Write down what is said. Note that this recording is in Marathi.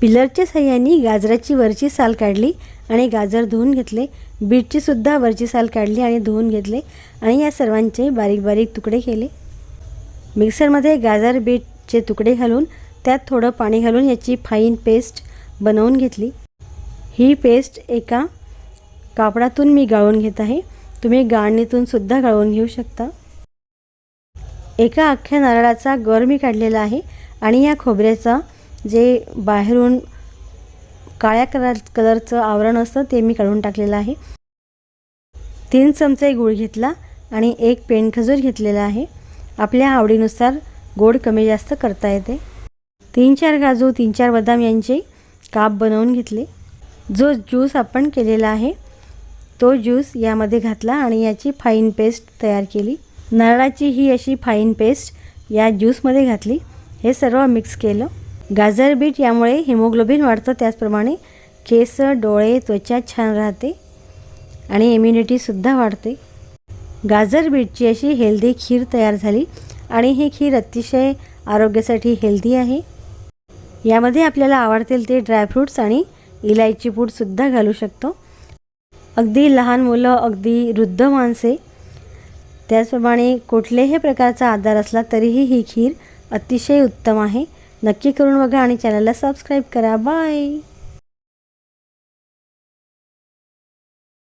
पिलरच्या साहाय्याने गाजराची वरची साल काढली आणि गाजर धुवून घेतले। बीटची सुद्धा वरची साल काढली आणि धुवून घेतले आणि या सर्वांचे बारीक बारीक तुकडे केले। मिक्सरमध्ये गाजर बीटचे तुकडे घालून त्यात थोडं पाणी घालून याची फाईन पेस्ट बनवून घेतली। ही पेस्ट एका कापडातून मी गाळून घेत आहे। तुम्ही गाळणीतून सुद्धा गाळून घेऊ शकता। एका अख्ख्या नारळाचा गर मी काढलेला आहे आणि या खोबऱ्याचा जे बाहेरून काळ्या कलरचं आवरण असतं ते मी काढून टाकलेलं आहे। 3 चमचे गूळ घेतला आणि 1 पेंड खजूर घेतलेला आहे। आपल्या आवडीनुसार गोड कमी जास्त करता येते। 3-4 काजू 3-4 बदाम यांचे काप बनवून घेतले। जो ज्यूस आपण केलेला आहे तो ज्यूस यामध्ये घातला आणि याची फाईन पेस्ट तयार केली। नारळाची ही अशी फाईन पेस्ट या ज्यूसमध्ये घातली। हे सर्व मिक्स केलं। गाजर बीट यामुळे हिमोग्लोबिन वाढतं, त्याचप्रमाणे केस, डोळे, त्वचा छान राहते आणि इम्युनिटीसुद्धा वाढते। गाजर बीटची अशी हेल्दी खीर तयार झाली आणि ही खीर अतिशय आरोग्यासाठी हेल्दी आहे। यामध्ये आपल्याला आवडतील ते ड्रायफ्रूट्स आणि इलायची पूडसुद्धा घालू शकतो। अगदी लहान मुलं, अगदी वृद्ध माणसे, त्याचप्रमाणे कुठल्याही प्रकारचा आजार असला तरीही ही खीर अतिशय उत्तम आहे। नक्की करून बघा आणि चॅनलला सबस्क्राईब करा। बाय।